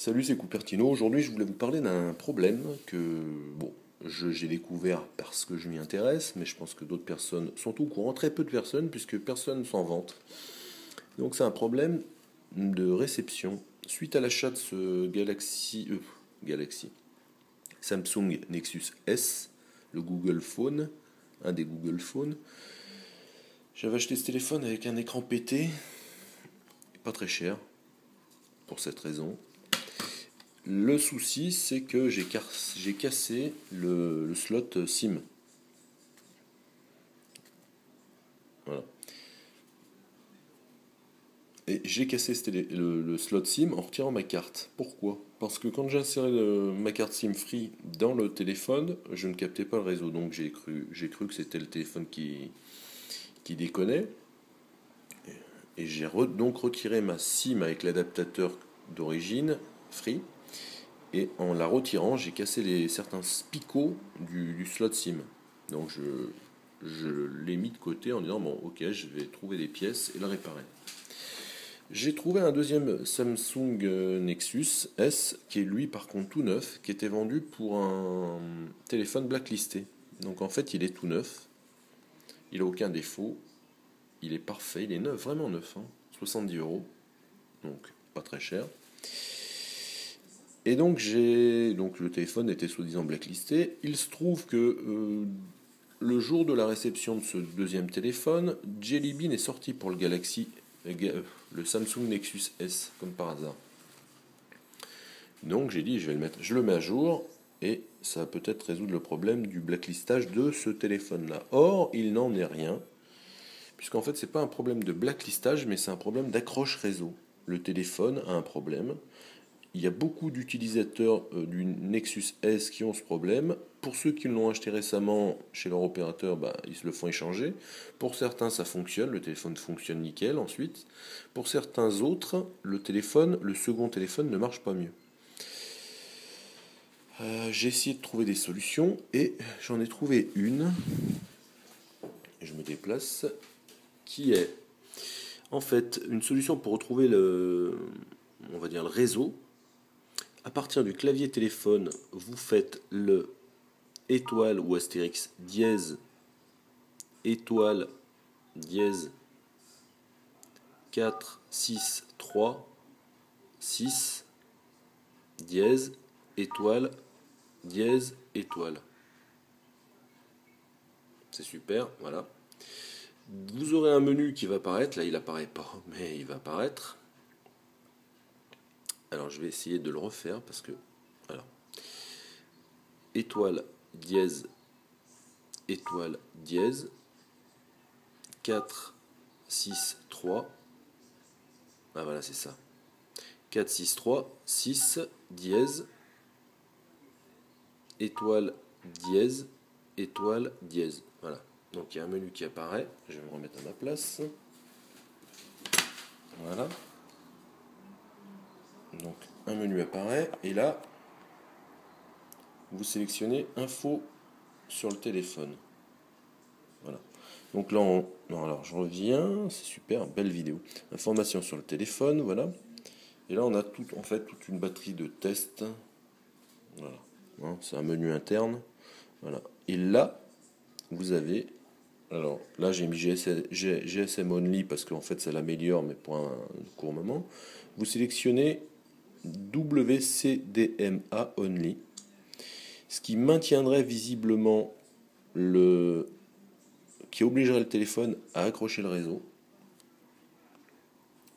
Salut, c'est Cupertino. Aujourd'hui, je voulais vous parler d'un problème que, j'ai découvert parce que je m'y intéresse, mais je pense que d'autres personnes sont au courant, très peu de personnes, puisque personne ne s'en vante. Donc, c'est un problème de réception. Suite à l'achat de ce Galaxy Samsung Nexus S, le Google Phone, un des Google Phones, j'avais acheté ce téléphone avec un écran pété, pas très cher, pour cette raison. Le souci, c'est que j'ai cassé le slot SIM. Voilà. Et j'ai cassé le slot SIM en retirant ma carte. Pourquoi? Parce que quand j'ai inséré ma carte SIM free dans le téléphone, je ne captais pas le réseau. Donc j'ai cru que c'était le téléphone qui déconnait. Et j'ai donc retiré ma SIM avec l'adaptateur d'origine free. Et en la retirant, j'ai cassé certains picots du slot SIM. Donc je l'ai mis de côté en disant, bon ok, je vais trouver des pièces et la réparer. J'ai trouvé un deuxième Samsung Nexus S qui est lui par contre tout neuf, qui était vendu pour un téléphone blacklisté. Donc en fait il est tout neuf, il n'a aucun défaut, il est parfait, il est neuf, vraiment neuf, hein, 70 euros, donc pas très cher. Et donc le téléphone était soi-disant blacklisté. Il se trouve que le jour de la réception de ce deuxième téléphone, Jelly Bean est sorti pour le Samsung Nexus S, comme par hasard. Donc j'ai dit, je vais le mettre, je le mets à jour, et ça va peut-être résoudre le problème du blacklistage de ce téléphone-là. Or, il n'en est rien, puisqu'en fait, c'est pas un problème de blacklistage, mais c'est un problème d'accroche réseau. Le téléphone a un problème. Il y a beaucoup d'utilisateurs du Nexus S qui ont ce problème. Pour ceux qui l'ont acheté récemment chez leur opérateur, ils se le font échanger. Pour certains, ça fonctionne, le téléphone fonctionne nickel ensuite. Pour certains autres, le second téléphone ne marche pas mieux. J'ai essayé de trouver des solutions et j'en ai trouvé une. Je me déplace. Qui est en fait une solution pour retrouver on va dire le réseau. À partir du clavier téléphone, vous faites le étoile ou astérix dièse étoile dièse 4 6 3 6 dièse étoile dièse étoile. C'est super, voilà. Vous aurez un menu qui va apparaître, là il apparaît pas, mais il va apparaître. Alors je vais essayer de le refaire parce que alors étoile dièse étoile dièse 4 6 3. Ah voilà, c'est ça. 4 6 3 6 dièse étoile dièse étoile dièse. Voilà. Donc il y a un menu qui apparaît, je vais me remettre à ma place. Voilà. Donc un menu apparaît et là vous sélectionnez info sur le téléphone. Voilà. Donc là non, alors je reviens, c'est super, belle vidéo. Information sur le téléphone, voilà. Et là on a toute une batterie de tests. Voilà. Hein, c'est un menu interne. Voilà. Et là vous avez, alors là j'ai mis GSM Only parce qu'en fait ça l'améliore mais pour un court moment. Vous sélectionnez WCDMA Only, ce qui maintiendrait visiblement qui obligerait le téléphone à accrocher le réseau.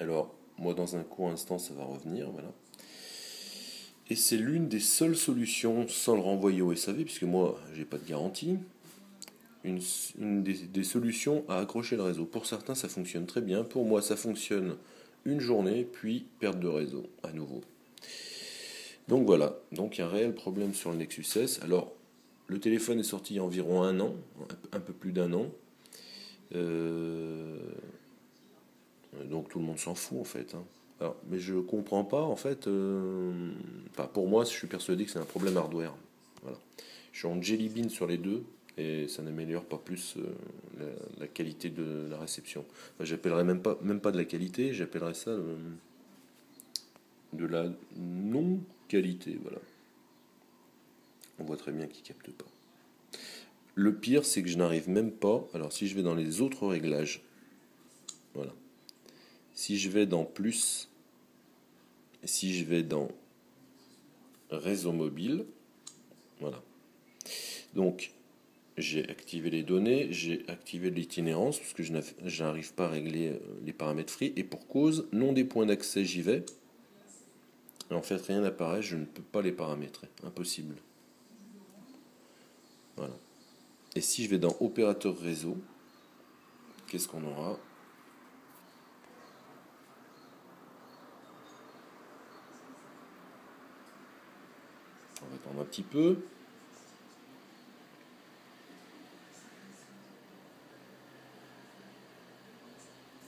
Alors moi dans un court instant ça va revenir, voilà. Et c'est l'une des seules solutions sans le renvoyer au SAV, puisque moi j'ai pas de garantie. Une des solutions à accrocher le réseau. Pour certains, ça fonctionne très bien. Pour moi, ça fonctionne une journée, puis perte de réseau à nouveau. Donc voilà. Donc il y a un réel problème sur le Nexus S. Alors, le téléphone est sorti il y a environ un an, un peu plus d'un an. Donc tout le monde s'en fout en fait. Hein. Alors, mais je comprends pas en fait. Pour moi, je suis persuadé que c'est un problème hardware. Voilà. Je suis en Jelly Bean sur les deux et ça n'améliore pas plus la qualité de la réception. Enfin, j'appellerais même pas de la qualité, j'appellerais ça de la non-qualité, voilà. On voit très bien qu'il ne capte pas. Le pire, c'est que je n'arrive même pas. Alors, si je vais dans les autres réglages, voilà. Si je vais dans plus, si je vais dans réseau mobile, voilà. Donc, j'ai activé les données, j'ai activé l'itinérance, parce que je n'arrive pas à régler les paramètres free. Et pour cause, non des points d'accès, j'y vais. Et en fait, rien n'apparaît, je ne peux pas les paramétrer. Impossible. Voilà. Et si je vais dans opérateur réseau, qu'est-ce qu'on aura? On va attendre un petit peu.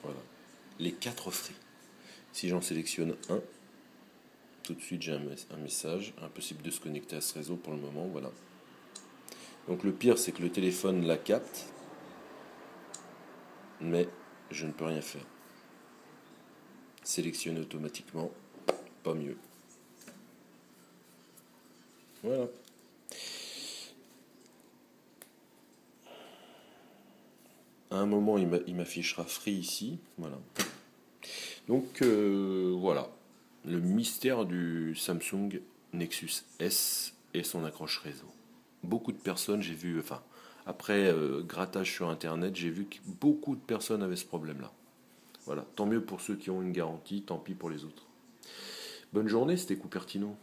Voilà. Les 4 free. Si j'en sélectionne un, tout de suite j'ai un message. Impossible de se connecter à ce réseau pour le moment. Voilà. Donc le pire, c'est que le téléphone la capte, mais je ne peux rien faire. Sélectionner automatiquement, pas mieux. Voilà. À un moment, il m'affichera free ici. Voilà. Donc voilà. Le mystère du Samsung Nexus S et son accroche réseau. Beaucoup de personnes, j'ai vu, enfin, après grattage sur internet, j'ai vu que beaucoup de personnes avaient ce problème-là. Voilà. Tant mieux pour ceux qui ont une garantie, tant pis pour les autres. Bonne journée, c'était Cupertino.